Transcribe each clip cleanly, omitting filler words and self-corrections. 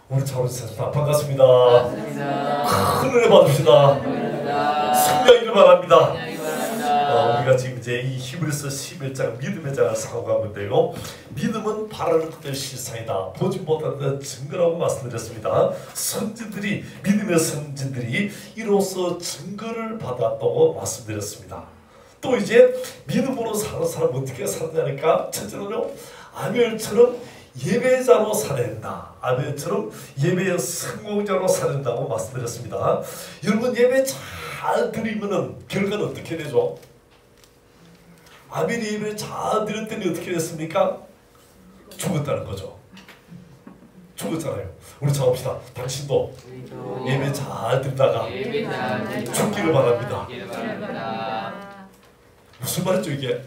우리 차오르셨습니다. 반갑습니다. 반갑습니다. 큰 은혜 받으시다. 승리하기를 바랍니다. 우리가 지금 이제 이 히브리서 11장 믿음의 장을 사고하고 있는데요. 믿음은 바라는 것들 실상이다. 보지 못하는 증거라고 말씀드렸습니다. 선지들이 믿음의 선지들이 이로써 증거를 받았다고 말씀드렸습니다. 또 이제 믿음으로 사는 사람 어떻게 사느냐니까 첫째는요. 아벨처럼 예배자로 살아야 된다. 아벨처럼 예배의 성공자로 살아야 된다고 말씀드렸습니다. 여러분 예배 잘 드리면은 결과는 어떻게 되죠? 아벨이 예배를 잘 드렸더니 어떻게 됐습니까? 죽었다는 거죠. 죽었잖아요. 우리 작업시다. 당신도 예배 잘 드리다가 죽기를 바랍니다. 무슨 말이죠 이게?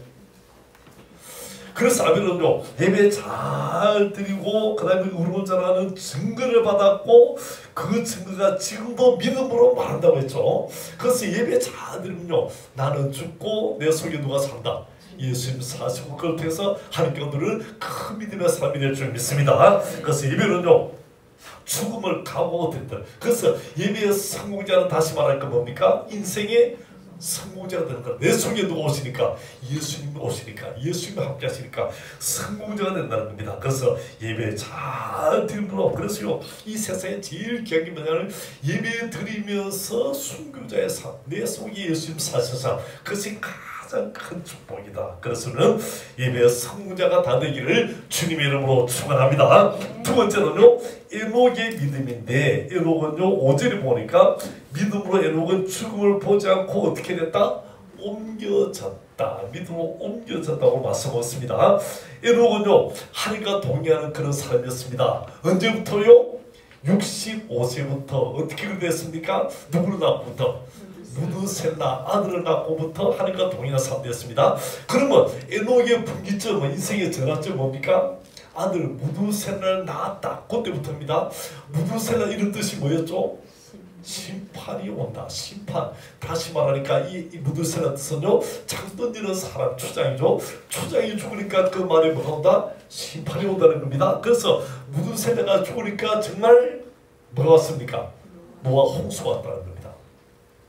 그래서 아벨은요 예배 잘 드리고 그 다음에 의로자라는 증거를 받았고 그 증거가 지금도 믿음으로 말한다고 했죠. 그래서 예배 잘 드리면요 나는 죽고 내 속에 누가 산다. 예수님 사시고 그걸 통해서 하나님께 오늘은 큰 믿음의 사람이 될 줄 믿습니다. 그래서 예배는요 죽음을 각오했다. 그래서 예배의 성공자는 다시 말할까 뭡니까? 인생의 성공자가 되는 거야. 내 속에 누가 오시니까 예수님이 오시니까 예수님이 함께 하시니까 성공자가 된다는 겁니다. 그래서 예배 잘 드리므로 그래서요 이 세상에 제일 귀한 게 뭐냐면 예배 드리면서 순교자의 삶 내 속에 예수님 사셔서 그것이 가장 큰 축복이다. 그래서는 예배의 성공자가 다 되기를 주님의 이름으로 축원합니다. 두 번째는요 에녹의 믿음인데 에녹은요 5절에 보니까 믿음으로 에녹은 죽음을 보지 않고 어떻게 됐다? 옮겨졌다. 믿음으로 옮겨졌다고 말씀하셨습니다. 에녹은요 하나님과 동의하는 그런 사람이었습니다. 언제부터요? 65세부터 어떻게 됐습니까? 누구를 낳고부터? 무드셀라 아들을 낳고부터 하나님과 동의하는 사람 되었습니다. 그러면 에녹의 분기점은 인생의 전환점 뭡니까? 아들 무드셀라를 낳았다. 그때부터입니다. 무드셀라 이런 뜻이 뭐였죠? 심판이 온다. 심판. 다시 말하니까 이 무드셀라 뜻은요 장 던지는 사람 추장이죠. 추장이 죽으니까 그 말이 뭐가 온다? 심판이 온다는 겁니다. 그래서 무드셀라가 죽으니까 정말 뭐가 왔습니까? 노아 홍수가 왔다는 겁니다.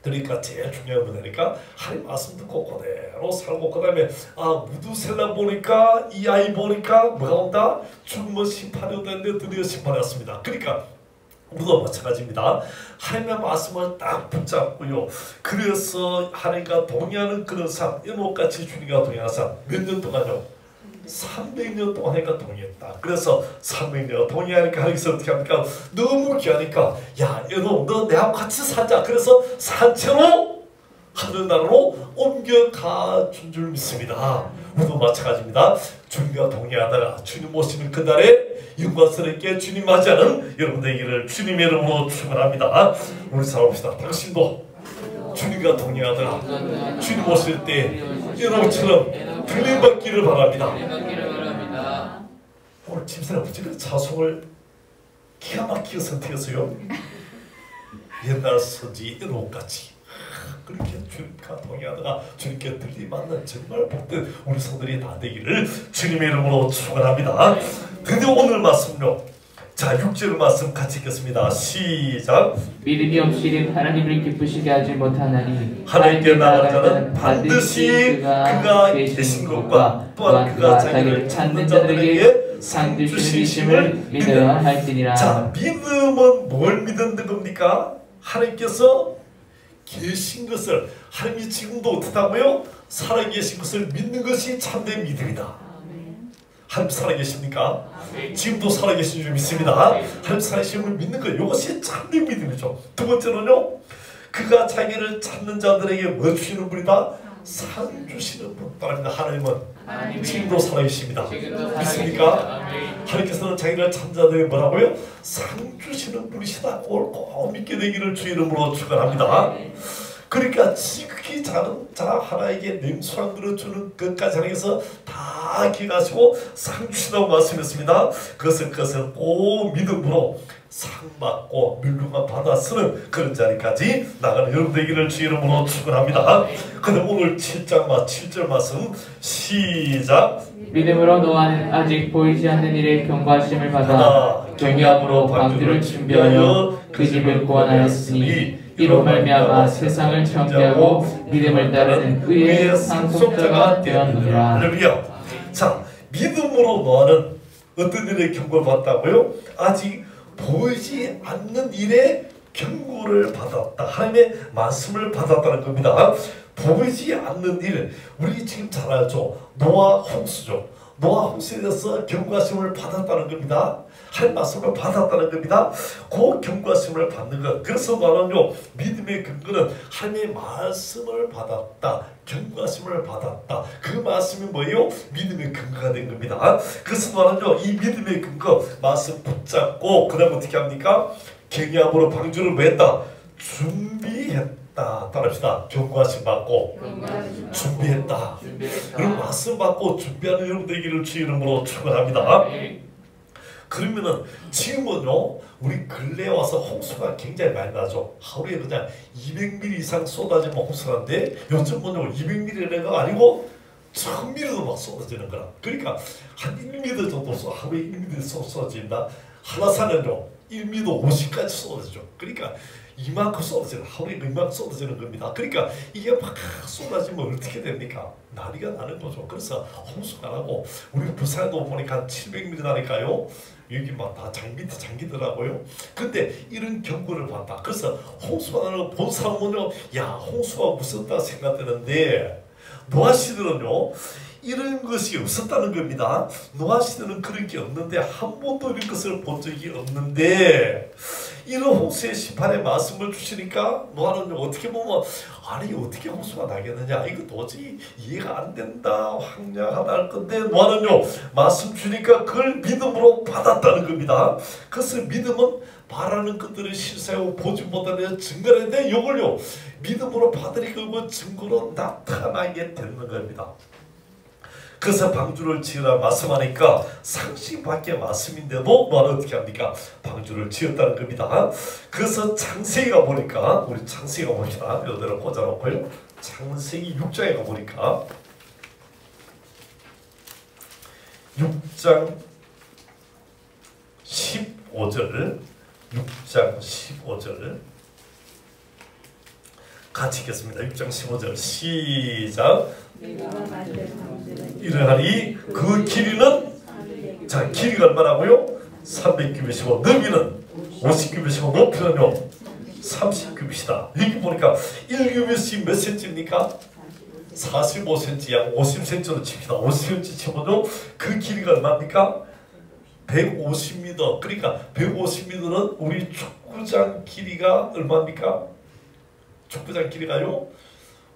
그러니까 제일 중요한 건 뭐냐니까 하나님 말씀 듣고 그대로 살고 그 다음에 무드셀라 보니까 이 아이 보니까 뭐가 온다? 죽음은 심판이 온다는데 드디어 심판이 왔습니다. 그러니까 우리도 마찬가지입니다. 하나님의 말씀을 딱 붙잡고요. 그래서 하나님과 동의하는 그런 삶 에녹같이 주님과 동의하는 삶 몇 년 동안요? 300년 동안 하니까 동의했다. 그래서 300년 동의하니까 하나님께서 어떻게 합니까? 너무 귀하니까 야 에녹 너 내하고 같이 살자. 그래서 산채로 하늘나라로 옮겨가 준 줄 믿습니다. 우리도 마찬가지입니다. 주님과 동의하다가 주님 오시는 그날에 영광스럽게 주님 맞이하는 여러분 되기를 주님의 이름으로 축원합니다. 우리 살아봅시다. 당신도 주님과 동의하다가 주님 오실 때 에녹처럼 들림받기를 바랍니다. 오늘 집사람 아버지가 자송을 기가 막히게 선택했어요. 옛날 선지 에녹같이 그렇게 주님과 동의하다가 주님께 들림받는 정말 복된 우리 성들이 다 되기를 주님의 이름으로 축원합니다. 근데 오늘 말씀요. 자 6절 말씀 같이 읽겠습니다. 시작. 믿음이 없이 하나님을 기쁘시게 하지 못하나니 하나님께 나아간 자는 반드시 그가 계신 것과 또한 그가 자기를 찾는 자들에게 상 주심을 믿어야 할지니라. 자 믿음은 뭘 믿는 겁니까? 하나님께서 계신 것을 하나님이 지금도 어떻다고요? 살아계신 것을 믿는 것이 참된 믿음이다. 하나님 살아계십니까? 지금도 살아계신 줄 믿습니다. 하나님 살아계심을 믿는 것 이것이 참된 믿음이죠. 두 번째는요. 그가 자기를 찾는 자들에게 뭐 주시는 분이다? 상 주시는 분. 하나님은 지금도 살아계십니다. 믿습니까? 하나님께서는 자기를 찾는 자들에게 뭐라고요? 상 주시는 분이시다. 꼭 믿게 되기를 주 이름으로 축원합니다. 그러니까 지극히 작은 자 하나에게 냉수한 그릇 주는 것까지 하나님께서 다 기억하시고 상 주신다고 말씀했습니다. 그것을 꼭 믿음으로 상 받고 멸류관 받아 쓰는 그런 자리까지 나가는 여러분 되기를 주 이름으로 축원합니다. 근데 오늘 7절 말씀 시작. 믿음으로 노아는 아직 보이지 않는 일에 경고하심을 받아 정의함으로 방주를 준비하여 그 집을 구원하였으니 이로 말미암아 세상을 정죄하고 믿음을 따르는 의의 상속자가 되었느니라. 할렐루야. 자, 믿음으로 너는 어떤 일에 경고를 받았다고요? 아직 보이지 않는 일에 경고를 받았다. 하나님의 말씀을 받았다는 겁니다. 보이지 않는 일, 우리 지금 잘 알죠? 노아 홍수죠. 노아 홍수에 대해서 경고하심을 받았다는 겁니다. 하나님 말씀을 받았다는 겁니다. 그 경고하심을 받는 것. 그래서 말하는요, 믿음의 근거는 하나님의 말씀을 받았다. 경고하심을 받았다. 그 말씀이 뭐예요? 믿음의 근거가 된 겁니다. 그래서 말하는요, 이 믿음의 근거, 말씀 붙잡고 그 다음 어떻게 합니까? 경외함으로 방주를 맸다. 준비했다. 따라합시다. 경고하심 받고 준비했다. 그럼 말씀 받고 준비하는 여러분 되기를 주 이름으로 축원합니다. 그러면은 지금은요, 우리 근래에 와서 홍수가 굉장히 많이 나죠. 하루에 그냥 200mm 이상 쏟아지면 홍수인데 요즘은요 200mm가 아니고 1000mm도 막 쏟아지는 거라. 그러니까 한 1m 정도 하루에 1m 쏟아진다. 한라산은요 1m 50까지 쏟아지죠. 그러니까 이만큼 쏟아지는, 하루에 이만큼 쏟아지는 겁니다. 그러니까 이게 막 쏟아지면 어떻게 됩니까? 난리가 나는 거죠. 그래서 홍수가 나고, 우리 부산도 보니까 한 700mm 나니까요, 여기 막 다 밑에 잠기더라고요. 근데 이런 경고를 받다. 그래서 홍수가 나는 거 본 사람은요, 야, 홍수가 무섭다 생각되는데, 노아 시대는요 이런 것이 없었다는 겁니다. 노아 시대는 그런 게 없는데, 한 번도 이런 것을 본 적이 없는데, 이런 홍수의 심판의 말씀을 주시니까 노아는 어떻게 보면, 아니 어떻게 홍수가 나겠느냐, 이거 도저히 이해가 안 된다, 황량하다 할 건데, 노아는요 말씀 주니까 그걸 믿음으로 받았다는 겁니다. 그래서 믿음은 말하는 것들을 실사하고 보지 못하는 증거인데, 이걸요 믿음으로 받으니까 그 증거로 나타나게 되는 겁니다. 그래서 방주를 지으라 말씀하니까 상식 밖의 말씀인데도 너는 어떻게 합니까? 방주를 지었다는 겁니다. 그래서 창세기가 보니까, 우리 창세기가 봅시다. 이대로 꽂아놓고요. 창세기 6장에 가보니까 6장 15절 6장 15절 같이 읽겠습니다. 6장 15절 시작. 이러하니 그 길이는, 자, 길이가 얼마라고요? 300규빗이고 너비는 50규빗이고 높이는요 30규빗이다. 여기 보니까 1규빗이 몇 cm입니까? 45cm, 약 50cm로 칩시다. 50cm 치면요 그 길이가 얼마입니까? 150m. 그러니까 150m는 우리 축구장 길이가 얼마입니까? 축구장 길이가요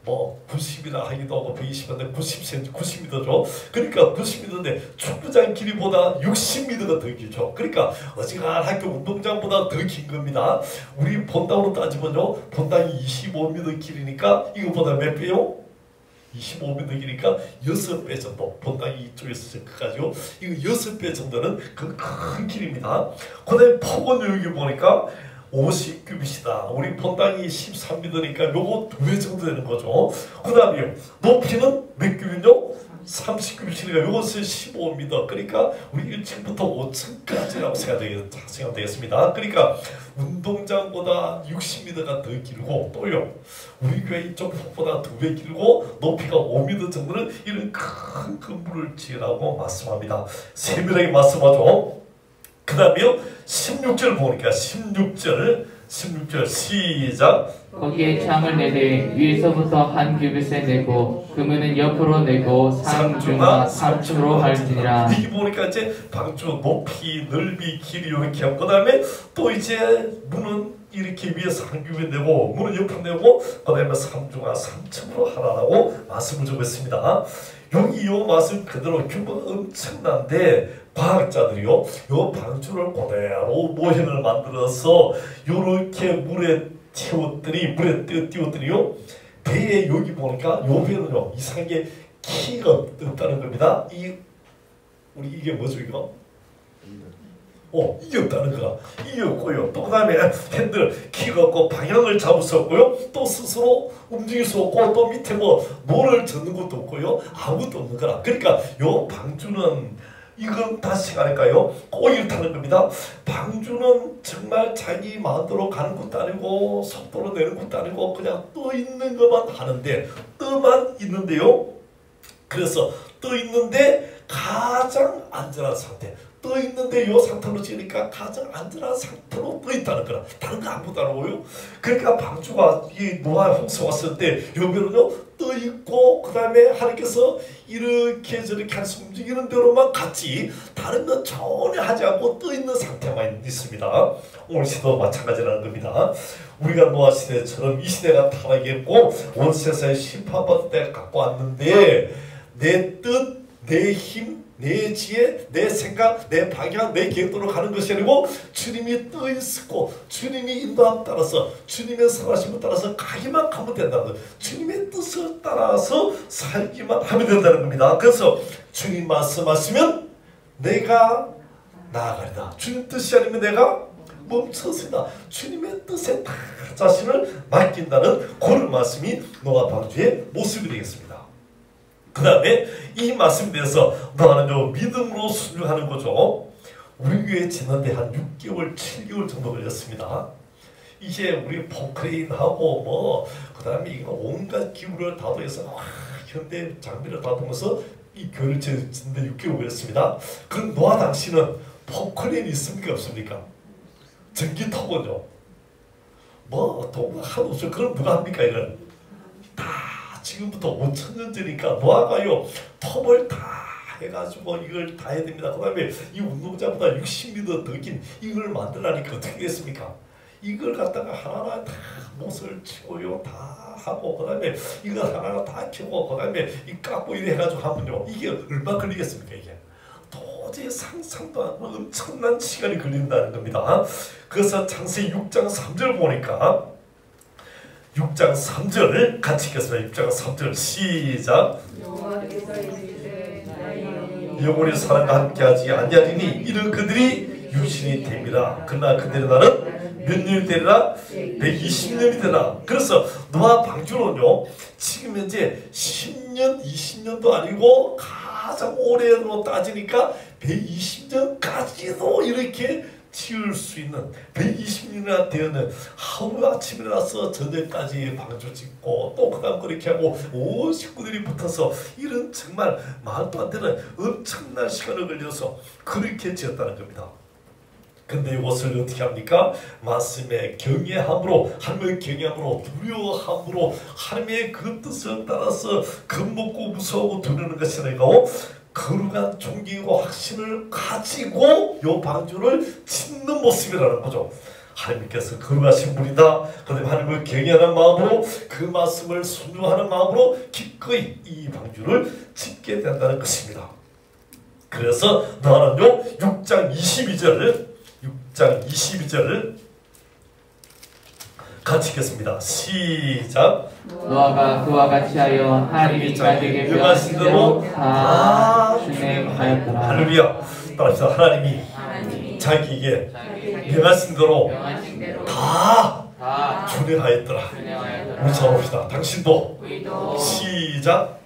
뭐 90이라 하기도 하고 120인데 90cm, 90m죠. 그러니까 90m인데 축구장 길이보다 60m가 더 길죠. 그러니까 어지간한 학교 운동장보다 더 긴 겁니다. 우리 본당으로 따지면요, 본당이 25m 길이니까 이거보다 몇 배요? 25m 길이니까 6배 정도. 본당이 이쪽에서 저까지요. 이거 6배 정도는 그 큰 길입니다. 그 다음에 폭은 여기 보니까 50규빗이다. 우리 본당이 13m니까 요거 2배 정도 되는 거죠. 그 다음에 높이는 몇 규빗요? 30규빗이니까 요것은 15m. 그러니까 우리 1층부터 5층까지라고 생각하면 되겠습니다. 그러니까 운동장보다 60m가 더 길고, 또요 우리 교회 이쪽 폭보다 2배 길고 높이가 5m 정도는 이런 큰 건물을 지으라고 말씀합니다. 세밀하게 말씀하죠. 그 다음에요 16절 보니까 16절 시작. 거기에 창을 내되 위에서부터 한 규빗에 내고 그문은 옆으로 내고 상중하 3층으로 할지니라. 여기 보니까 이제 방주 높이, 넓이, 길이 이렇게 하고, 그 다음에 또 이제 문은 이렇게 위에서 한 규빗 내고 문은 옆으로 내고 그 다음에 3중하 3층으로 하라고 말씀을 주고 있습니다. 여기 이 말씀 그대로 규모가 엄청난데, 과학자들이요 요 방주를 그대로 모형을 만들어서 요렇게 물에 띄웠더니요 배에, 여기 보니까 요 배는요 이상하게 키가 없다는 겁니다. 이게 뭐죠 이거? 이게 없다는 거라. 이게 없고요. 또 그 다음에 핸들 키가 없고 방향을 잡을 수 없고요. 또 스스로 움직일 수 없고, 또 밑에 뭐 노를 젓는 것도 없고요. 아무것도 없는 거라. 그러니까 요 방주는 이건 다시 가니까요. 꼭 이렇다는 겁니다. 방주는 정말 자기 마음대로 가는 것도 아니고 속도로 내는 것도 아니고 그냥 떠 있는 것만 하는데 떠만 있는데요. 그래서 떠 있는데 가장 안전한 상태. 떠 있는데 요 상태로 지으니까 가장 안전한 상태로 떠 있다는 거라. 다른 거 아무것도 안 하고요. 그러니까 방주가 이 노아 홍수 왔을 때 여기는요 떠 있고 그 다음에 하나님께서 이렇게 저렇게 할수 움직이는 대로만 갔지 다른 건 전혀 하지 않고 떠 있는 상태만 있습니다. 오늘 시대도 마찬가지라는 겁니다. 우리가 노아 시대처럼 이 시대가 타락했고 온 세상에 심판받을 때가 갖고 왔는데 내 뜻, 내 힘, 내 지혜, 내 생각, 내 방향, 내 계획대로 가는 것이 아니고 주님이 떠 있고 주님이 인도함 따라서 주님의 선하심을 따라서 가기만 하면 된다는 거예요. 주님의 뜻을 따라서 살기만 하면 된다는 겁니다. 그래서 주님 말씀하시면 내가 나아가리다. 주님 뜻이 아니면 내가 멈춰서다. 주님의 뜻에 다 자신을 맡긴다는 그런 말씀이 노아 방주의 모습이 되겠습니다. 그 다음에 이 말씀에 대해서 너는 믿음으로 순종하는 거죠. 우리 교회 지난데 한 6개월, 7개월 정도 걸렸습니다. 이제 우리 포크레인하고 그 다음에 이거 온갖 기구를 다 더해서 현대 장비를 다 통해서 이 교회를 짓는데 6개월 걸렸습니다. 그럼 노아 당시는 포크레인이 있습니까 없습니까? 전기톱은요. 도구가 하도 없어요. 그럼 누가 합니까 이걸? 지금부터 5,000년 전이니까 노아가요 톱을 다 해가지고 이걸 다 해야 됩니다. 그 다음에 이 운동장보다 60m 더 긴 이걸 만들라니까 어떻게 됐습니까? 이걸 갖다가 하나하나 다 못을 치고요 다 하고 그 다음에 이걸 하나하나 다 켜고 그 다음에 이 깎고 이래 해가지고 하면요 이게 얼마 걸리겠습니까 이게? 도저히 상상도 안 하고 엄청난 시간이 걸린다는 겁니다. 그래서 창세기 6장 3절 보니까 6장 3절을 같이 읽겠습니다. 6장 3절 시작. 영원히 사람과 함께하지 아니하리니 이는 그들이 육신이 됩니다. 그러나 그들의 날은 몇 년이 되리라? 120년이 되나. 그래서 노아 방주는요 지금 현재 10년 20년도 아니고 가장 오래로 따지니까 120년까지도 이렇게 치울 수 있는 120년이나 되는 하루아침에 일어나서 저녁까지 방주 짓고 또 그 다음 그렇게 하고 온 식구들이 붙어서 이런 정말 말도 안 되는 엄청난 시간을 걸려서 그렇게 지었다는 겁니다. 근데 이것을 어떻게 합니까? 말씀에 경외함으로 하나님의 경외함으로 두려워함으로 하나님의 그 뜻을 따라서 겁먹고 무서워하고 두려는 것이 아니고 거룩한 존경과 확신을 가지고 요 방주를 짓는 모습이라는 거죠. 하나님께서 거룩하신 분이다. 그다음에 하나님을 경외하는 마음으로 그 말씀을 순종하는 마음으로 기꺼이 이 방주를 짓게 된다는 것입니다. 그래서 너는요 6장 22절을 같이 읽겠습니다. 시작. 노아가 그와 같이 하여 하나님이 자기에게 명하신 대로 다 준행하였더라. 할렐루야. 따라서 하나님이 자기에게 명하신 대로 다 준행하였더라. 우리 잡읍시다. 당신도 시작.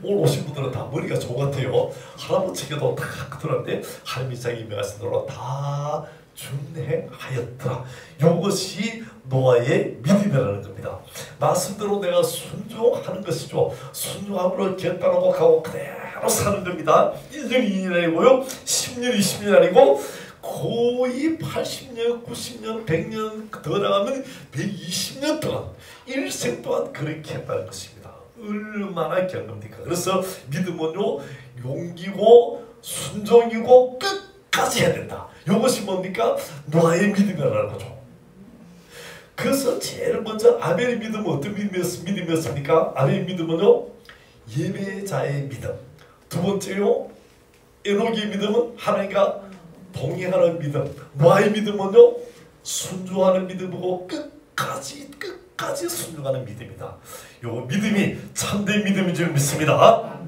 오늘 오신 분들은 다 머리가 좋은 것 같아요. 할아버지에게도 다 그들한테 하나님이 자기 명하신 대로 다 준행하였더라. 이것이 노아의 믿음이라는 겁니다. 말씀대로 내가 순종하는 것이죠. 순종함으로 결단하고 가고 그대로 사는 겁니다. 1년 2년이 아니고요 10년 20년이 아니고 거의 80년 90년 100년 더 나가면 120년 동안 일생 동안 그렇게 했다는 것입니다. 얼마나 경험입니까? 그래서 믿음은요 용기고 순종이고 끝까지 해야 된다. 이것이 뭡니까? 노아의 믿음이라는 거죠. 그래서 제일 먼저 아벨의 믿음은 어떤 믿음이었습니까? 아벨의 믿음은요 예배자의 믿음. 두 번째요 에녹의 믿음은 하나님과 동행하는 믿음. 노아의 믿음은요 순종하는 믿음이고 끝까지 순종하는 믿음이다. 요 믿음이 참된 믿음인 줄 믿습니다.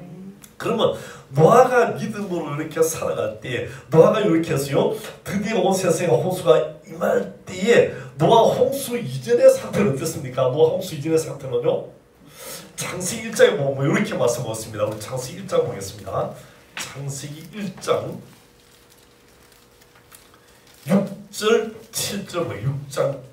그러면 노아가 믿음으로 이렇게 살아갈 때 노아가 이렇게 해서요 드디어 온 세상에 홍수가 임할 때에 노아 홍수 이전의 상태는 어땠습니까? 노아 홍수 이전의 상태는요 창세기 1장에 보면 뭐 이렇게 말씀하셨습니다. 우리 창세기 1장 보겠습니다. 창세기 1장 6절 7절 뭐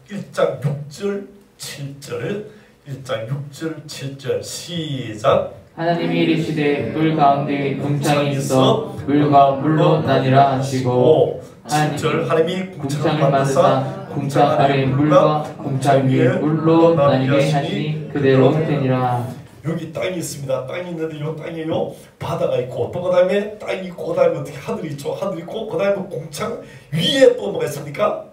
1장 6절 7절 1장 6절 7절 시작. 하나님이 이르시되 물 가운데 궁창이 있어 물과 물로 나뉘라 하시고 7절 하나님이 궁창을 만드사 궁창 아래 물과 궁창 위에 물로 나뉘게 하시니 그대로 되니라. 여기 땅이 있습니다. 땅이 있는데 이 땅에요 바다가 있고 또 그 다음에 땅이 있고 그 다음에 어떻게 하늘이 있죠. 하늘이 있고 그 다음에 궁창 위에 또 뭐가 있습니까?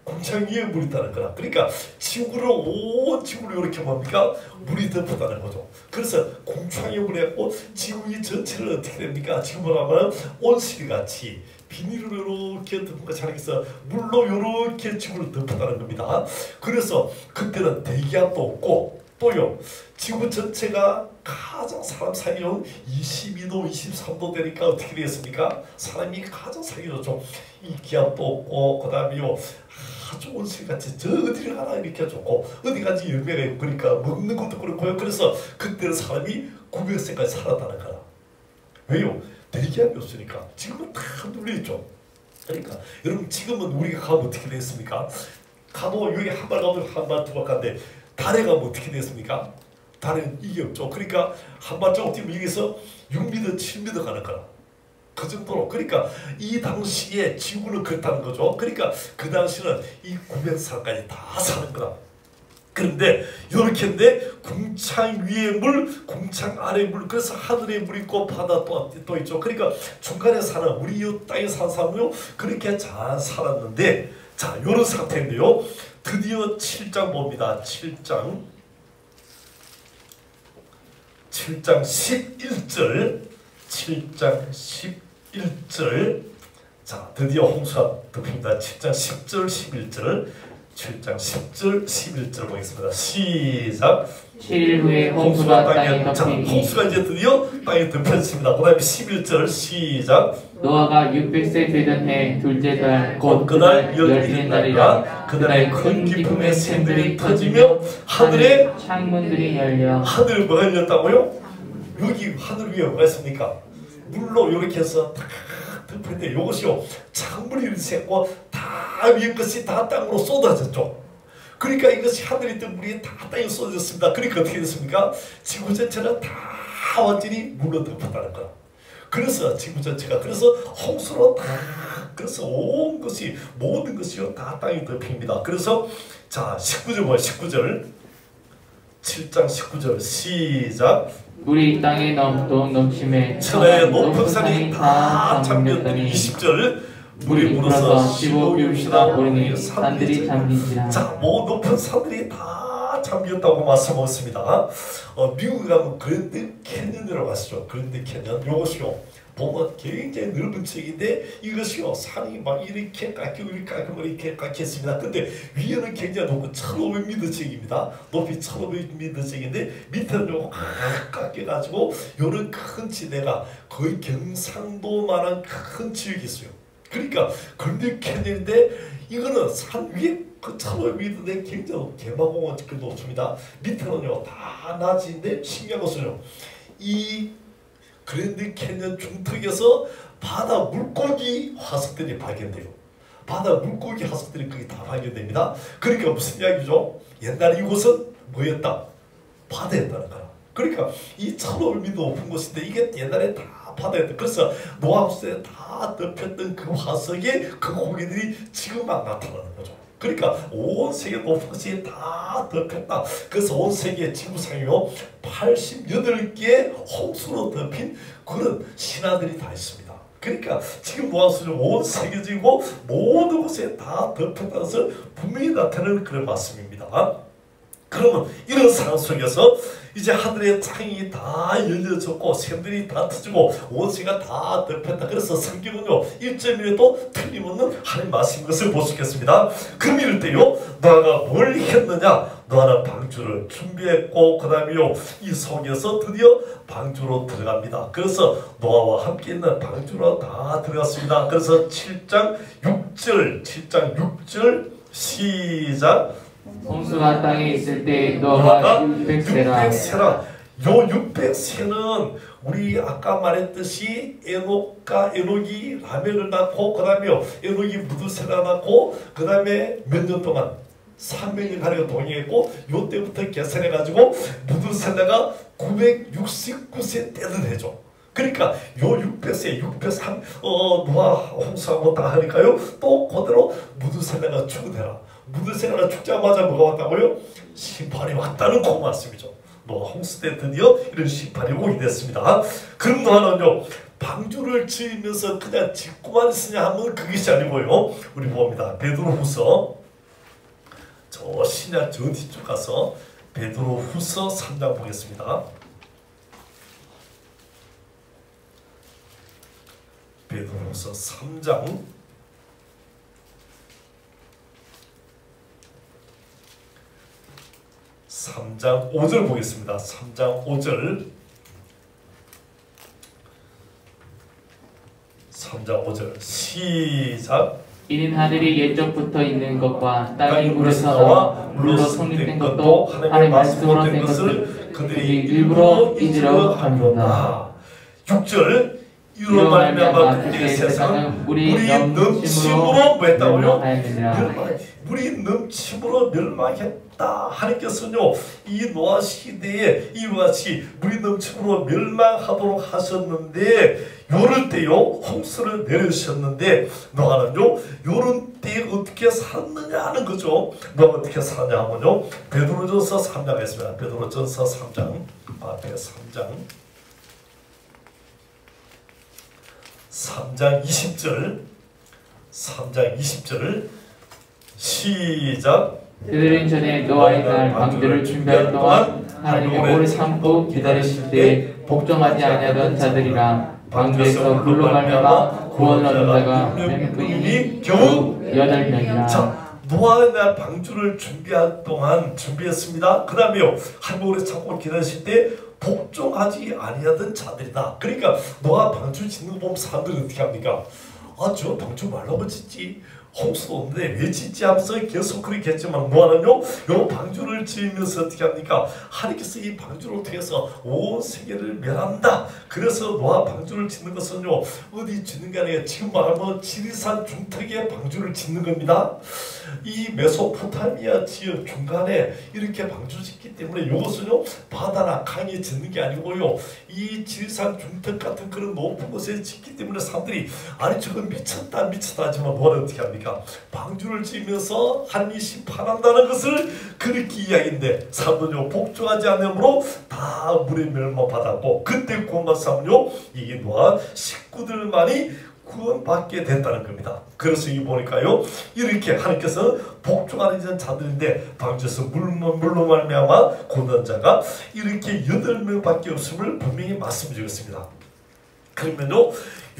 궁창 위에 물이 있다는 거라. 그러니까 지구를 온 지구를 이렇게 뭡니까? 물이 덮었다는 거죠. 그래서 궁창에 물이 있고 지구 이 전체를 어떻게 됩니까? 지금으로 하면 온실이 같이 비닐로 이렇게 덮은 것처럼 해서 물로 이렇게 지구를 덮었다는 겁니다. 그래서 그때는 대기압도 없고 또요 지구 전체가 가장 사람 살기 좋은 22도 23도 되니까 어떻게 되겠습니까? 사람이 가장 살기 좋죠. 이 기압도 없고 그 다음에요 아주 온실같이 저 어디를 가나 이렇게 좋고 어디까지 열매가 있고 그러니까 먹는 것도 그렇고요. 그래서 그때는 사람이 900세까지 살았다는 거라. 왜요? 대기압이 없으니까. 지금은 다 눌려있죠. 그러니까 여러분 지금은 우리가 가면 어떻게 됐습니까? 가도 여기 한 발 가면 한 발 두 발 간데 달에 가면 어떻게 됐습니까? 달에는 이게 없죠. 그러니까 한 발자국 뛰면 여기서 6m 7m 가는 거라. 그 정도로. 그러니까 이 당시에 지구는 그렇다는 거죠. 그러니까 그 당시는 이 900살까지 다 사는 거다. 그런데 이렇게인데 궁창 위에 물, 궁창 아래 물, 그래서 하늘에 물 있고 바다 또 있죠. 그러니까 중간에 사는 우리 이 땅에 사는 사람은요 그렇게 잘 살았는데 자 이런 상태인데요. 드디어 7장 봅니다. 7장 11절 7장 11절 자 드디어 홍수가 덮입니다. 7장 10절 11절 7장 10절 11절 보겠습니다. 시작. 7일 후에 홍수가 땅에 덮이니 홍수가 이제 드디어 땅에 덮였습니다. 그 다음에 11절 시작. 노아가 600세 되던 해 둘째 달 곧 그날 열리는 날이라 그날 큰 기쁨의 샘들이 터지며 하늘의 창문들이 열려 하늘 뭐가 열렸다고요? 여기 하늘 위에 뭐가 있습니까? 물로 이렇게 해서 탁 덮였는데 이것이요 창문이 이렇게 생고 다 위에 것이 다 땅으로 쏟아졌죠. 그러니까 이것이 하늘에 있던 물이 다 땅에 쏟아졌습니다. 그러니까 어떻게 됐습니까? 지구 전체는 다 완전히 물로 덮었다는 거야. 그래서 지구 전체가 그래서 홍수로 다 그래서 온 것이 모든 것이요 다 땅에 덮입니다. 그래서 자 19절 뭐야 19절 7장 19절 시작. 물이 땅에 넘침에 천하의 높은 산이 다 잠겼더니 20절 물이 물어서 15뼘이나 오르니 산들이 잠긴지라. 자, 뭐 높은 산들이 다 잠겼다고 말씀하셨습니다. 미국에 가면 그랜드 캐년이라고 하시죠. 그랜드 캐년. 이것이요 보면 굉장히 넓은 책인데 이것이요 산이 막 이렇게 깎이고 이렇게 깎였습니다. 근데 위에는 굉장히 높고 1500m 책입니다. 높이 1500m 책인데 밑에는 좀 깎여가지고 이런 큰 지대가 거의 경상도만한 큰 지역이 있어요. 그러니까 그랜드 캐년인데 이거는 산 위에 그 1500m인데 굉장히 개마공원 그 높습니다. 밑에는요 다 낮은데 신기한 것은요 이 그랜드 캐년 중턱에서 바다 물고기 화석들이 발견돼요. 바다 물고기 화석들이 거기 다 발견됩니다. 그러니까 무슨 이야기죠? 옛날에 이곳은 뭐였다? 바다였다는 거야. 그러니까 이 1500m 높은 곳인데 이게 옛날에 다 바다였다. 그래서 노암수에 다 덮였던 그 화석에 그 고기들이 지금 막 나타나는 거죠. 그러니까 온 세계 높은 것이 다 덮였다. 그래서 온 세계 지구상이요 88개의 홍수로 덮인 그런 신화들이 다 있습니다. 그러니까 지금 노암수는 온 세계적이고 모든 곳에 다 덮였다는 것을 분명히 나타내는 그런 말씀입니다. 그러면 이런 상황 속에서 이제 하늘의 창이 다 열려졌고 샘들이 다 터지고 온 세계가 다 덮였다. 그래서 성경은요 1절에도 틀림없는 하나님 말씀인 것을 볼 수 있겠습니다. 그럼 이럴 때요 노아가 뭘 했느냐? 노아는 방주를 준비했고 그 다음에요 이 속에서 드디어 방주로 들어갑니다. 그래서 노아와 함께 있는 방주로 다 들어갔습니다. 그래서 7장 6절 시작. 홍수가 땅에 있을 때 노아가 600세라. 요 600세는 우리 아까 말했듯이 에녹이 라멕을 낳고 그 다음에 에녹이 무드셀라 낳고 그 다음에 몇 년 동안 300년 가량 동행했고 요 때부터 계산해가지고 무드셀라가 969세 때를 해줘. 그러니까 요 600세, 603 노아 홍수하고 다 하니까요. 또 그대로 무드셀라가 죽어대라. 무드셀라가 죽자마자 뭐가 왔다고요? 심판이 왔다는 그 말씀이죠. 노아 홍수 때 드디어 이런 심판이 오게 됐습니다. 그럼 노아는요 방주를 지으면서 그냥 짓고만 있으냐 하면 그것이 아니고요. 우리 봅니다. 베드로후서 저 신약 저 뒤쪽 가서 베드로후서 3장 보겠습니다. 베드로후서 3장 5절 보겠습니다. 3장 5절 3장 5절 시작. 이는 하늘이 옛적부터 있는 것과 땅이 물에서 나와 물로 성립된 것도 하나님의 말씀으로 된 것을 그들이 일부러 잊으려 하는도다. 6절 이로 말미암아 그의 세상은 물이 넘침으로 뭐 했다고요? 물이 넘침으로 멸망했다. 하나님께서는요 이 노아 시대에 이와 같이 물이 넘침으로 멸망하도록 하셨는데 요럴 때요 홍수를 내리셨는데 노아는요 요런 때에 어떻게 살았느냐 하는 거죠. 노아가 어떻게 살았냐 하면요 베드로전서 3장에 있습니다. 베드로전서 3장 앞에 3장 20절 3장 20절 시작. 그들은 전에 노아의 날 방주를 준비할 동안 하나님의 오래 참고 기다리실 때 복종하지 아니하던 자들이라. 방주에서 물로 말미암아 구원을 얻는 자가 몇 분이니 겨우 8명이라. 자, 노아의 날 방주를 준비할 동안 준비했습니다. 그 다음에요 하나님 오래 참고 기다리실 때 복종하지 아니하던 자들이다. 그러니까 노아 방주 짓는 거 보면 사람들이 어떻게 합니까? 아, 저 방주 말라고 짓지. 홍수 오는데 왜 짓지 하면서 계속 그렇게 했지만 노아는요 요 방주를 지으면서 어떻게 합니까? 하나님께서 이 방주를 통해서 온 세계를 멸한다. 그래서 노아 방주를 짓는 것은요 어디 짓는 게 아니라 지금 말하면 지리산 중턱에 방주를 짓는 겁니다. 이 메소포타미아 지역 중간에 이렇게 방주 짓기 때문에 이것은요 바다나 강에 짓는 게 아니고요 이 지리산 중턱 같은 그런 높은 곳에 짓기 때문에 사람들이 아니 저건 미쳤다 하지만 뭐를 어떻게 합니까? 방주를 지으면서 하나님이 심판한다는 것을 그렇게 이야기인데 사람들은요 복종하지 않으므로 다 물에 멸망받았고 그때 구원받은 사람은요 이게 노아 식구들만이 구원받게 됐다는 겁니다. 그래서 이 보니까요 이렇게 하나님께서 복종하는 자들인데 방주에서 물로 말미암아 고난 자가 이렇게 8명밖에 없음을 분명히 말씀드렸습니다. 그러면요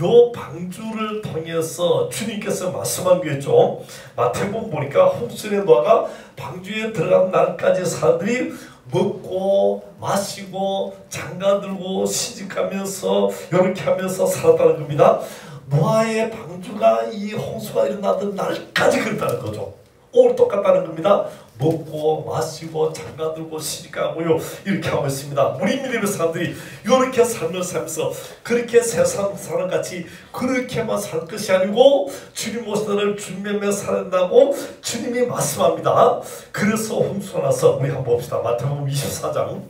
요 방주를 통해서 주님께서 말씀한 게 있죠. 마태복음 보니까 홍수의 노아가 방주에 들어간 날까지 사람들이 먹고 마시고 장가들고 시집가면서 이렇게 하면서 살았다는 겁니다. 노아의 방주가 이 홍수가 일어나던 날까지 그랬다는 거죠. 오늘 똑같다는 겁니다. 먹고 마시고 장가들고 시집가고요 이렇게 하고 있습니다. 우리 믿음의 사람들이 이렇게 삶을 살면서 그렇게 세상 사람같이 그렇게만 살 것이 아니고 주님 오시는 날을 준비하며 살아낸다고 주님이 말씀합니다. 그래서 홍수가 나서 우리 한번 봅시다. 마태복음 24장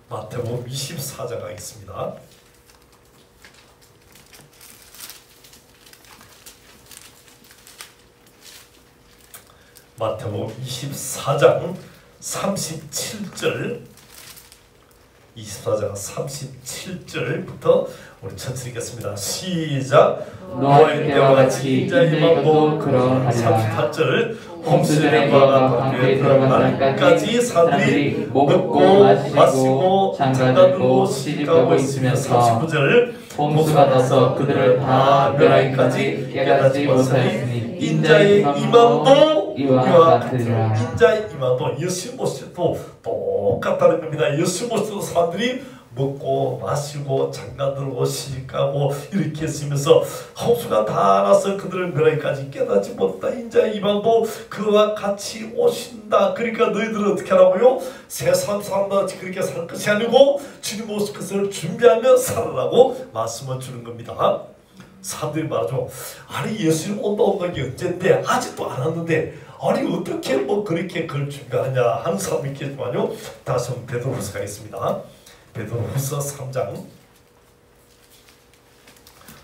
마태복음 24장 하겠습니다. 마태복음 24장 37절 24장 37절부터 우리 천천히 읽겠습니다. 시작. 노아의 때와 같이 인자의 것도 그러하리라. 38절 홍수전에 노아가 방주에 들어간 날까지 사람들이 먹고 마시고 장가들고 시집가고 있으면서 39절 홍수가 나서 그들을 다 멸하기까지 깨닫지 못하였으니 인자의 임함도 이와 같으리라. 인자의 임함도 예수 모습도 똑같다는 겁니다. 예수 모습도 사람들이 먹고 마시고 장가들고 시집가고 이렇게 했으면서 홍수가 다 나서 그들을 멸하기까지 깨닫지 못했다. 인자 이방도 그와 같이 오신다. 그러니까 너희들은 어떻게 하라고요? 세상 사람과 그렇게 살 것이 아니고 주님 오실 것을 준비하며 살아라고 말씀을 주는 겁니다. 사람들이 말하죠. 아니 예수님 온다는 게 언젠데 아직도 안 왔는데 아니 어떻게 뭐 그렇게 그걸 준비하냐 하는 사람이 있겠지만요. 다시 한번 베드로후서 가겠습니다. 베드로후서 3장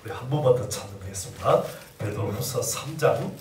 우리 한 번만 더 찾아보겠습니다. 베드로후서 3장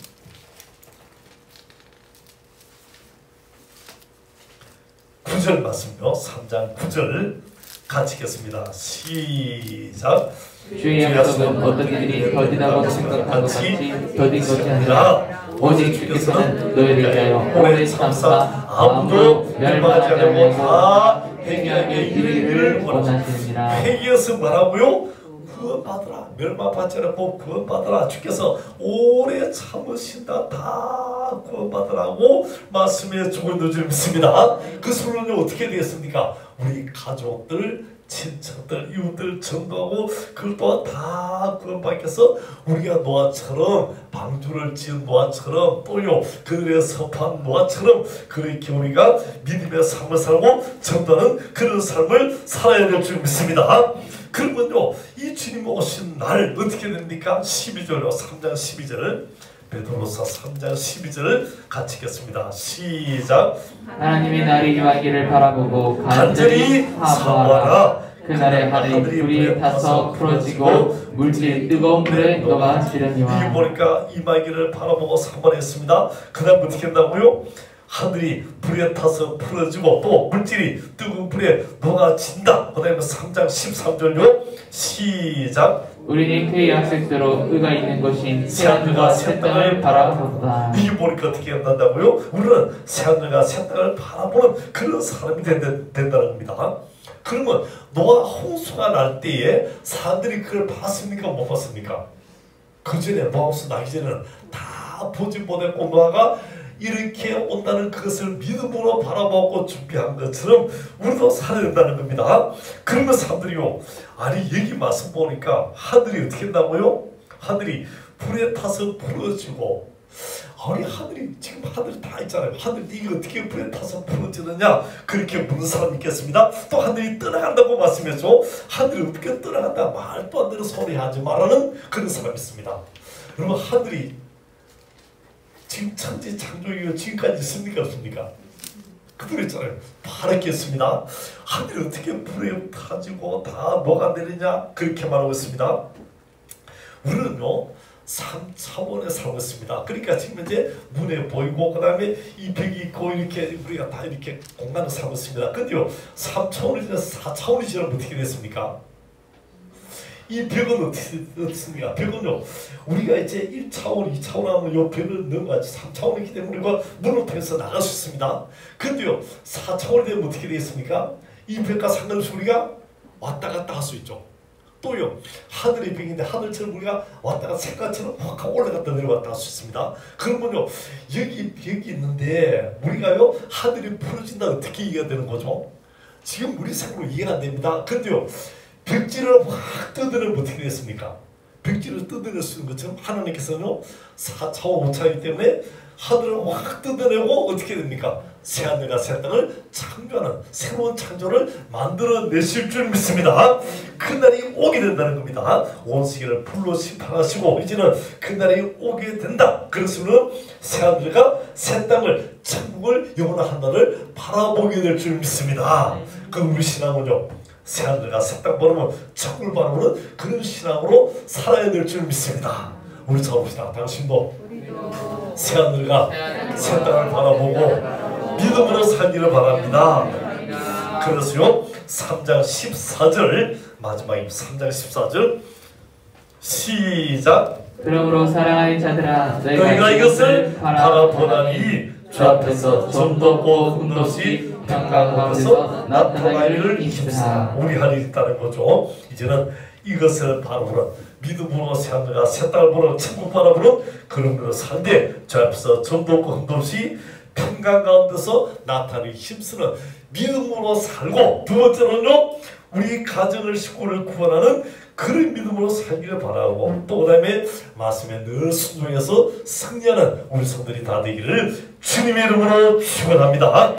9절 말씀요. 3장 9절 같이 읽겠습니다. 시작. 주의 약속은 어떤 이들이 더디다고 생각한 것 같이 더딘 것이 아니라 오직 주께서는 너희를 위하여 오래 참사 아무도 멸망하지 않으려고 다 회개하게 이르기를 원하시느니라. 회개해서 뭐라고요? 구원받으라. 멸망받지 않고 구원받으라. 주께서 오래 참으신다. 다 구원받으라고 말씀해 주고 있는 줄 믿습니다. 그 소리는 어떻게 되겠습니까? 우리 가족들, 친척들, 이웃들 전도하고 그걸 또한 다 구원받겠어 우리가 노아처럼 방주를 지은 노아처럼 또요 그들의 섭한 노아처럼 그렇게 우리가 믿음의 삶을 살고 전도하는 그런 삶을 살아야 될 줄 믿습니다. 그러면요 이 주님 오신 날 어떻게 됩니까? 12절로 3장 12절 베드로서 3장 12절을 같이 읽겠습니다. 시작. 하나님의 날이 임하기를 바라보고 간절히 사모하라. 그날에 하늘이 불이 타서 풀어지고 물질이 뜨거운 물에 녹아지려니와. 이게 보니까 임하기를 바라보고 사모했습니다. 그 다음 어떻게 한다고요? 하늘이 불에 타서 풀어지고 또 물질이 뜨거운 불에 녹아진다. 그 다음에 3장 13절요. 시작. 우리는 그의 약속대로 의가 있는 것인 새하늘과 새 땅을 바라보다. 이게 보니까 어떻게 한다고요? 우리는 새하늘과 새 땅을 바라보는 그런 사람이 된다는 겁니다. 그러면 노아 홍수가 날 때에 사람들이 그걸 봤습니까? 못 봤습니까? 그 전에 노아 홍수 나기 전에는 다 보지 못했고 노아가 이렇게 온다는 그것을 믿음으로 바라보고 준비한 것처럼 우리도 살아야 된다는 겁니다. 그러면 사람들이요 아니 여기 말씀 보니까 하늘이 어떻게 한다고요? 하늘이 불에 타서 풀어지고 아니 하늘이 지금 하늘이 다 있잖아요. 하늘이 이게 어떻게 불에 타서 풀어지느냐 그렇게 묻는 사람이 있겠습니다. 또 하늘이 떠나간다고 말씀했죠. 하늘이 어떻게 떠나간다 말도 안 되는 소리 하지 말라는 그런 사람이 있습니다. 여러분 하늘이 지금 천지 창조기가 지금까지 있습니까 없습니까? 그들 있잖아요. 파랗게 있습니다. 하늘이 어떻게 불에 타지고 다 녹아내리냐 그렇게 말하고 있습니다. 우리는요 3차원에 살고 있습니다. 그러니까 지금 이제 눈에 보이고 그 다음에 이 벽이 있고 이렇게 우리가 다 이렇게 공간을 살고 있습니다. 근데요 3차원이 지나 4차원이 지나면 어떻게 됐습니까? 이 벽은 어떻습니까? 벽은요 우리가 이제 1차원, 2차원 하면 이 벽을 넘어가지 3차원이기 때문에 우리가 문을 통해서 나갈 수 있습니다. 근데요 4차원이 되면 어떻게 되겠습니까? 이 벽과 상관없이 우리가 왔다 갔다 할 수 있죠. 또요 하늘의 벽인데 하늘처럼 우리가 왔다 갔다 색깔처럼 확 올라갔다 내려갔다 할 수 있습니다. 그러면요 여기 벽이 있는데 우리가요 하늘이 풀어진다 어떻게 이해가 되는 거죠? 지금 우리 생각으로 이해가 안 됩니다. 근데요 벽지를 확 뜯어내면 어떻게 됐습니까? 벽지를 뜯어낼 수 있는 것처럼 하나님께서는요 4차원 5차이기 때문에 하늘을 확 뜯어내고 어떻게 됩니까? 새하늘과 새 땅을 창조하는 새로운 창조를 만들어내실 줄 믿습니다. 그날이 오게 된다는 겁니다. 온 세계를 불로 심판하시고 이제는 그날이 오게 된다. 그래서는 새하늘과 새 땅을 천국을 영원한 하나를 바라보게 될 줄 믿습니다. 그럼 우리 신앙은요 새하늘과 새 땅 바라보면 천국을 바라보는 그런 신앙으로 살아야 될 줄 믿습니다. 우리 찾아봅시다. 당신도 새하늘과 새 땅을 바라보고 믿음으로 살기를 바랍니다. 그래서요 3장 14절 마지막에 3장 14절 시작. 그러므로 사랑하는 자들아 너희가 이것을 바라보나니 주 앞에서 점도 없고 흠도 없이 평강 가운데서 나타나기를 힘쓰라. 우리 할 일이 있다는 거죠. 이제는 이것을 바라보는 믿음으로 새하늘과 새 땅을 보는 천국 바라보는 그런 것을 살되 주 앞에서 점도 없고 흠도 없이 평강 가운데서 나타나기 힘쓰는 믿음으로 살고 두 번째로는요 우리 가정을 식구를 구원하는 그런 믿음으로 살기를 바라고 또 그다음에 말씀에 늘 순종해서 승리하는 우리 성들이 다 되기를 주님의 이름으로 축원합니다.